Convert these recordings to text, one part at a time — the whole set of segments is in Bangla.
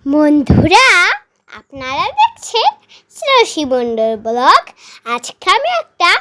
বন্ধুরা, আপনারা দেখছেন শ্রেয়সী মণ্ডল ব্লগ। আজকে আমি একটা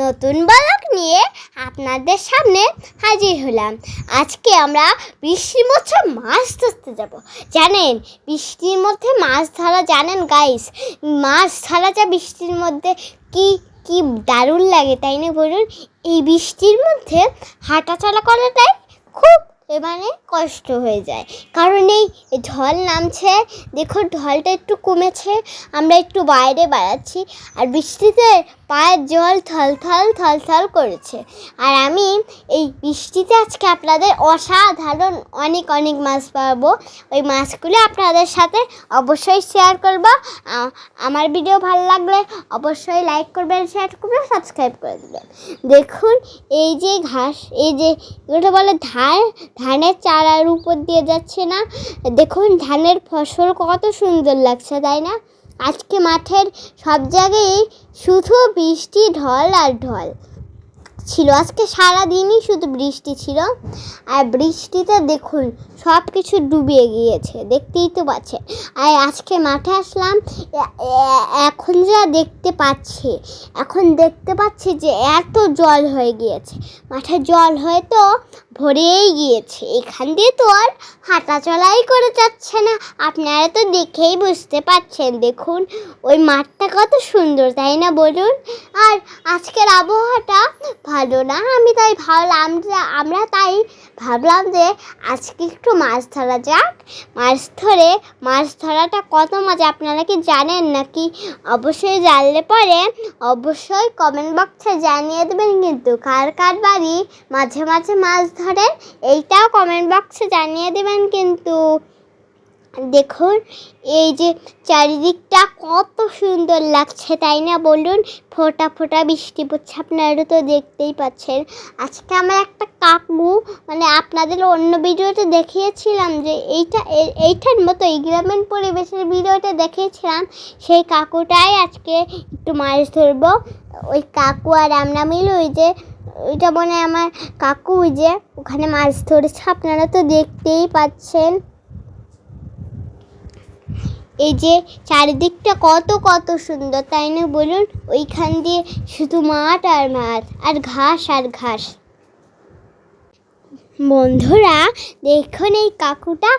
নতুন ব্লগ নিয়ে আপনাদের সামনে হাজির হলাম। আজকে আমরা বৃষ্টির মধ্যে মাছ ধরতে যাব। জানেন বৃষ্টির মধ্যে মাছ ধরা, জানেন গাইস, মাছ ধরা যা বৃষ্টির মধ্যে কি কি দারুণ লাগে, তাই না বলুন? এই বৃষ্টির মধ্যে হাঁটা চলা করাটাই খুব কষ্ট হয়ে যায়, কারণ এই ঢল নামছে। দেখুন ঢলটা একটু কমেছে, আমরা একটু বাইরে বেড়াচ্ছি, আর বৃষ্টিতে পায়ের জল থল করেছে। আর আমি এই বৃষ্টিতে আজকে আপনাদের অসাধারণ অনেক মাছ পাবো। ওই মাছগুলো আপনাদের সাথে অবশ্যই শেয়ার করব। আমার ভিডিও ভালো লাগলে অবশ্যই লাইক করবেন, শেয়ার করবেন, সাবস্ক্রাইব করে দেবেন। দেখুন এই যে ঘাস, এই যে এগুলো বলে ধানের চারার উপর দিয়ে যাচ্ছে না, দেখুন ধানের ফসল কত সুন্দর লাগছে, তাই না? আজকে মাঠের সব জায়গায় শুধু বৃষ্টি, ঢল আর ঢল ছিল। আজকে সারাদিনই শুধু বৃষ্টি ছিল, আর বৃষ্টিতে দেখুন সব কিছু ডুবিয়ে গিয়েছে, দেখতেই তো পাচ্ছেন। আর আজকে মাঠে আসলাম, এখন যা দেখতে পাচ্ছি যে এত জল হয়ে গিয়েছে, মাঠে জল হয়ে তো ভরেই গিয়েছে। এখান দিয়ে তো আর হাঁটা চলাই করে যাচ্ছে না, আপনারা তো দেখেই বুঝতে পারছেন। দেখুন ওই মাঠটা কত সুন্দর, তাই না বলুন? আর আজকের আবহাওয়াটা ভালো না, আমরা তাই ভাবলাম যে আজকে একটু মাছ ধরা যাক। মাছ ধরাটা কত মজা আপনারা কি জানেন নাকি? অবশ্যই জানলে পরে অবশ্যই কমেন্ট বক্সে জানিয়ে দেবেন, কিন্তু কার কার বাড়ি মাঝে মাঝে মাছ ধরেন এইটাও কমেন্ট বক্সে জানিয়ে দেবেন কিন্তু। দেখুন এই যে চারিদিকটা কত সুন্দর লাগছে, তাই না বলুন? ফোঁটা ফোঁটা বৃষ্টি পড়ছে, আপনারা তো দেখতেই পাচ্ছেন। আজকে আমার একটা কাকু, আপনাদের অন্য ভিডিওতে দেখিয়েছিলাম যে এইটার মতো এই গ্রামীণ পরিবেশের ভিডিওতে দেখিয়েছিলাম, সেই কাকুটাই আজকে একটু মাছ ধরবো। ওই কাকু আর আমরা মিলে ওইটা আমার কাকু যে ওখানে মাছ ধরেছে, আপনারা তো দেখতেই পাচ্ছেন। এই যে চারিদিকটা কত সুন্দর, তাই না বলুন? ওইখান দিয়ে শুধু মাঠ আর ঘাস। বন্ধুরা দেখুন এই কাকুটা,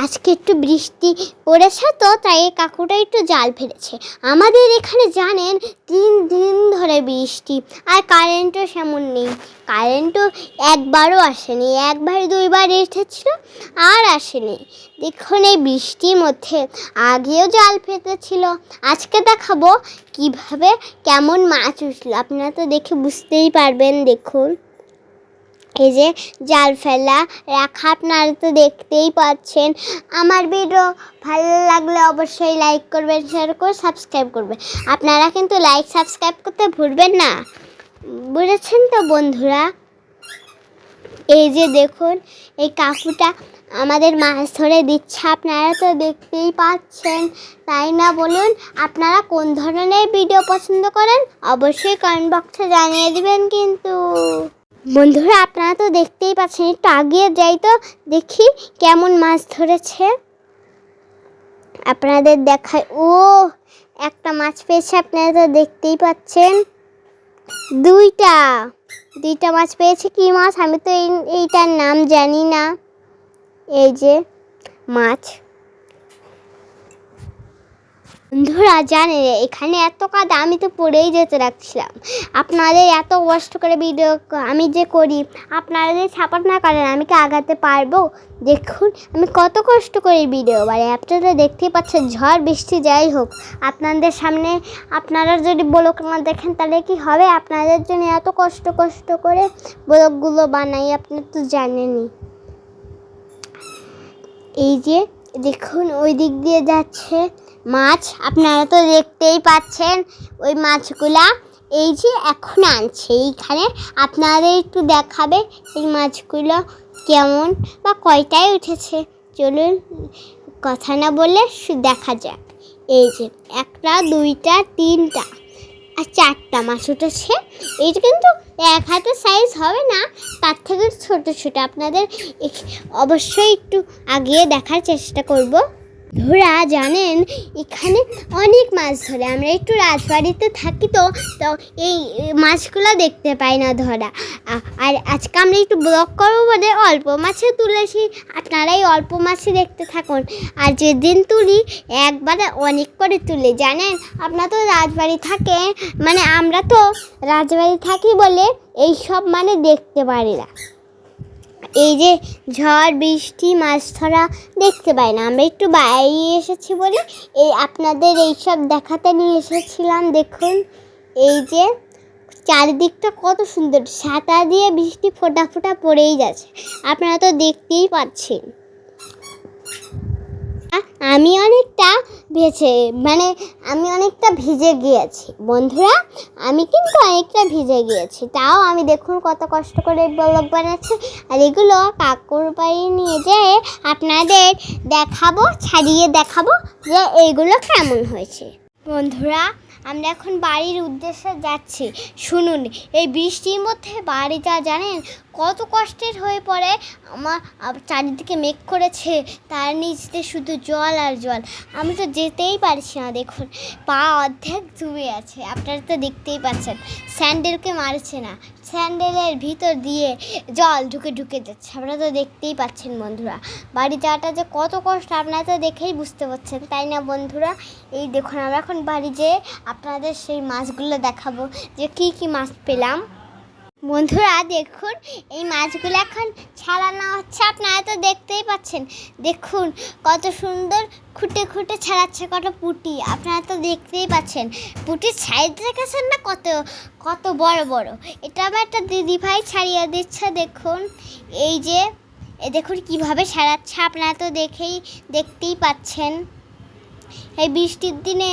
আজকে একটু বৃষ্টি পড়েছে তো তাই এই কাকুটা একটু জাল ফেলেছে। আমাদের এখানে জানেন 3 দিন ধরে বৃষ্টি, আর কারেন্টও সেমন নেই। কারেন্টও একবারও আসেনি, 1-2বার এসেছিল আর আসেনি। দেখুন এই বৃষ্টির মধ্যে আগেও জাল ফেলেছিল। আজকে দেখাবো কিভাবে কেমন মাছ উঠল, আপনারা তো দেখে বুঝতেই পারবেন। দেখুন এই যে জাল ফেলা রাখা, আপনারা তো দেখতেই পাচ্ছেন। আমার ভিডিও ভালো লাগলে অবশ্যই লাইক করবেন, শেয়ার করে সাবস্ক্রাইব করবেন। আপনারা কিন্তু লাইক সাবস্ক্রাইব করতে ভুলবেন না, বুঝেছেন তো বন্ধুরা? এই যে দেখুন এই কাকুটা আমাদের মাছ ধরে দিচ্ছে, আপনারা তো দেখতেই পাচ্ছেন, তাই না বলুন? আপনারা কোন ধরনের ভিডিও পছন্দ করেন অবশ্যই কমেন্ট বক্সে জানিয়ে দিবেন কিন্তু। বন্ধুরা আপনারা তো দেখতেই পাচ্ছেন, একটু আগিয়ে যাই তো দেখি কেমন মাছ ধরেছে, আপনাদের দেখায়। ও একটা মাছ পেয়েছে, আপনারা তো দেখতেই পাচ্ছেন। দুইটা মাছ পেয়েছে। কি মাছ আমি তো এইটার নাম জানি না। এই যে মাছ, বন্ধুরা জানেন এখানে এত কাদা, আমি তো পড়েই যেতে রাখছিলাম। আপনাদের এত কষ্ট করে ভিডিও আমি যে করি, আপনারা যদি সাপোর্ট না করেন আমি কি আগাতে পারবো? দেখুন আমি কত কষ্ট করে ভিডিও বানাই, আপনারা দেখতেই পাচ্ছেন। ঝড় বৃষ্টি যাই হোক, আপনাদের সামনে আপনারা যদি ব্লগ না দেখেন তাহলে কি হবে? আপনাদের জন্য এত কষ্ট করে ব্লগগুলো বানাই, আপনারা তো জানেনই। এই যে দেখুন ওই দিক দিয়ে যাচ্ছে মাছ, আপনারা তো দেখতেই পাচ্ছেন। ওই মাছগুলা এই যে এখন আনছে এইখানে, আপনাদের একটু দেখাবে এই মাছগুলো কেমন বা কয়টায় উঠেছে। চলুন কথা না বলে দেখা যাক। এই যে 1টা 2টা 3টা আর 4টা মাছ উঠেছে। এইটা কিন্তু 1 হাতের সাইজ হবে না, তার থেকে ছোট। আপনাদের অবশ্যই একটু আগিয়ে দেখার চেষ্টা করব। ধরা জানেন এখানে অনেক মাছ ধরে। আমরা একটু রাজবাড়িতে থাকি, তো এই মাছগুলো দেখতে পাই না ধরা। আর আজকে আমরা একটু ব্লগ করবো বলে অল্প মাছে তুলেছি, আপনারাই অল্প মাছই দেখতে থাকুন। আর যেদিন তুলি একবারে অনেক করে তুলে, জানেন আপনারা তো রাজবাড়ি থাকে, মানে আমরা তো রাজবাড়ি থাকি বলে এইসব মানে দেখতে পারি না। এই যে ঝড় বৃষ্টি মাছ ধরা দেখতে পাই না, আমরা একটু বাইরে এসেছি বলে এই আপনাদের এইসব দেখাতে নিয়ে এসেছিলাম। দেখুন এই যে চারিদিকটা কত সুন্দর, ছাতা দিয়ে বৃষ্টি ফোঁটা ফোঁটা পড়েই যাচ্ছে, আপনারা তো দেখতেই পাচ্ছেন। আমি অনেকটা ভিজে গিয়েছি বন্ধুরা, আমি কিন্তু অনেকটা ভিজে গিয়েছি, তাও আমি দেখুন কত কষ্ট করে ব্লগ বানাচ্ছি। আর এগুলো কাকুর বাড়ি নিয়ে যেয়ে আপনাদের ছাড়িয়ে দেখাবো যে এইগুলো কেমন হয়েছে। বন্ধুরা আমরা এখন বাড়ির উদ্দেশ্যে যাচ্ছি। শুনুন, এই বৃষ্টির মধ্যে বাড়ি যাওয়া জানেন কত কষ্টের হয়ে পড়ে। আমার চারিদিকে মেঘ করেছে, তার নিচে শুধু জল আর জল, আমি তো যেতেই পারছি না। দেখুন পা অর্ধেক ডুবে আছে, আপনারা তো দেখতেই পাচ্ছেন। স্যান্ডেলকে মারছে না, স্যান্ডেলের ভিতর দিয়ে জল ঢুকে যাচ্ছে, আপনারা তো দেখতেই পাচ্ছেন। বন্ধুরা বাড়ি যাওয়াটা যে কত কষ্ট আপনারা তো দেখেই বুঝতে পারছেন, তাই না বন্ধুরা? এই দেখুন আমরা এখন বাড়ি যেয়ে আপনাদের সেই মাছগুলো দেখাবো যে কি মাছ পেলাম। বন্ধুরা দেখুন এই মাছগুলো এখন ছাড়ানো হচ্ছে, আপনারা তো দেখতেই পাচ্ছেন। দেখুন কত সুন্দর খুঁটে খুঁটে ছাড়াচ্ছে কত পুঁটি, আপনারা তো দেখতেই পাচ্ছেন। পুঁটির সাইজ দেখেছেন না কত বড় বড়। এটা আমার একটা দিদি ভাই ছাড়িয়ে দিচ্ছে। দেখুন এই যে দেখুন কিভাবে ছাড়াচ্ছে, আপনারা তো দেখতেই পাচ্ছেন। এই বৃষ্টির দিনে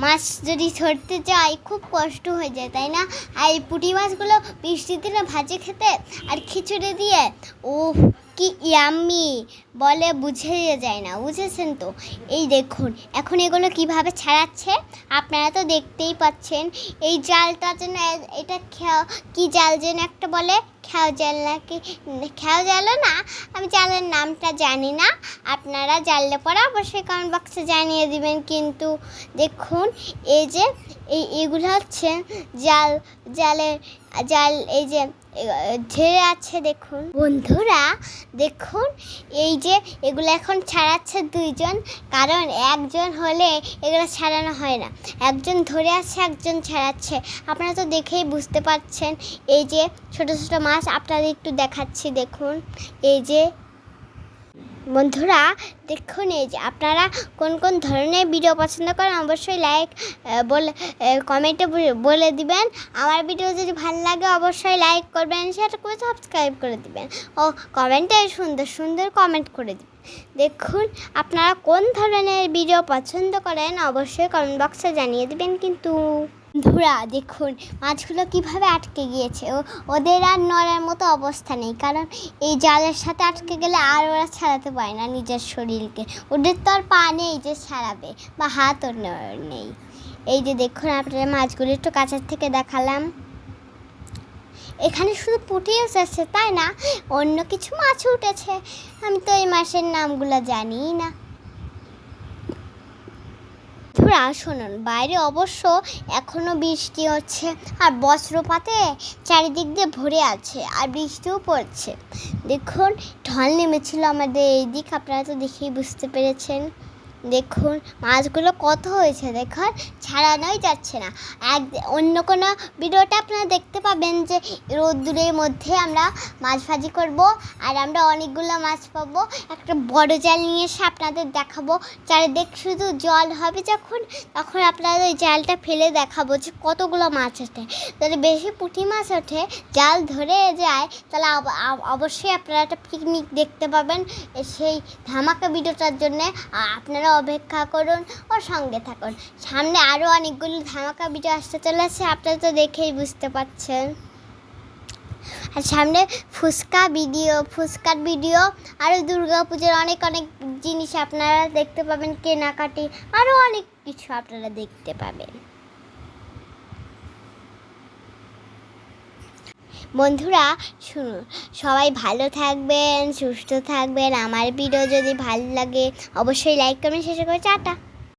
মাছ যদি ধরতে যাই খুব কষ্ট হয়ে যায়, তাই না? আর এই পুঁটি মাছগুলো বৃষ্টির দিনে ভাজে খেতে আর খিচুড়ি দিয়ে, ও কি ইয়াম্মি বলে বুঝে যায় না, বুঝেছেন তো? এই দেখুন এখন এগুলো কিভাবে ছাড়াচ্ছে, আপনারা তো দেখতেই পাচ্ছেন। এই জালটার জন্য এটা কি জাল যেন একটা বলে, খেয়াও জাল নাকি খেয়াও জালও না, আমি জালের নামটা জানি না, আপনারা জানলে পরে অবশ্যই কমেন্ট বক্সে জানিয়ে দিবেন। কিন্তু দেখুন এই যে এইগুলো হচ্ছে জাল এই যে ঝেড়ে আছে। দেখুন বন্ধুরা দেখুন এই যে এগুলো এখন ছাড়াচ্ছে দুইজন, কারণ একজন হলে এগুলো ছাড়ানো হয় না, একজন ধরে আছে একজন ছাড়াচ্ছে, আপনারা তো দেখেই বুঝতে পারছেন। এই যে ছোট ছোট মাছ আপনাদের একটু দেখাচ্ছি। দেখুন এই যে বন্ধুরা দেখুন এই যে আপনারা কোন ধরনের ভিডিও পছন্দ করেন অবশ্যই কমেন্টে বলে দিবেন। আমার ভিডিও যদি ভালো লাগে অবশ্যই লাইক করবেন, শেয়ার করে সাবস্ক্রাইব করে দিবেন ও কমেন্টে সুন্দর কমেন্ট করে দিবেন। দেখুন আপনারা কোন ধরনের ভিডিও পছন্দ করেন অবশ্যই কমেন্ট বক্সে জানিয়ে দিবেন। কিন্তু বন্ধুরা দেখুন মাছগুলো কিভাবে আটকে গিয়েছে, ওদের আর নড়ার মতো অবস্থা নেই, কারণ এই জালের সাথে আটকে গেলে আর ওরা ছাড়াতে পারে না নিজের শরীরকে, ওদের তো আর পা নেই যে ছাড়াবে বা হাতও নেই। এই যে দেখুন আপনারা মাছগুলো একটু কাছের থেকে দেখালাম, এখানে শুধু পুঁটি উঠেছে তাই না, অন্য কিছু মাছ উঠেছে, আমি তো এই মাছের নামগুলো জানি না। বন্ধুরা শুনুন বাইরে অবশ্য এখনও বৃষ্টি হচ্ছে আর বজ্রপাতে চারিদিক দিয়ে ভরে আছে আর বৃষ্টিও পড়ছে। দেখুন ঢল নেমেছিল আমাদের এই দিক, আপনারা তো দেখেই বুঝতে পেরেছেন। দেখুন মাছগুলো কত হয়েছে, দেখুন ছাড়ানোই যাচ্ছে না। অন্য কোনো ভিডিওটা আপনারা দেখতে পাবেন যে রোদ্দুরের মধ্যে আমরা মাছ ভাজি করব আর আমরা অনেকগুলো মাছ পাবো, একটা বড় জাল নিয়ে এসে আপনাদের দেখাবো, চারিদিক শুধু জল হবে তখন আপনাদের ওই জালটা ফেলে দেখাবো যে কতগুলো মাছ ওঠে। যদি বেশি পুঁটি মাছ ওঠে জাল ধরে যায় তাহলে অবশ্যই আপনারা একটা পিকনিক দেখতে পাবেন। সেই ধামাকা ভিডিওটার জন্যে আপনারা অপেক্ষা করুন ও সঙ্গে থাকুন, সামনে আরও অনেকগুলো ধামাকা ভিডিও আসতে চলেছে, আপনারা তো দেখেই বুঝতে পারছেন। আর সামনে ফুচকার ভিডিও আরও দুর্গাপুজোর অনেক জিনিস আপনারা দেখতে পাবেন, কেনাকাটি আরও অনেক কিছু আপনারা দেখতে পাবেন। বন্ধুরা শুনুন, সবাই ভালো থাকবেন, সুস্থ থাকবেন। আমার ভিডিও যদি ভালো লাগে অবশ্যই লাইক করবেন। শেষ করে টাটা।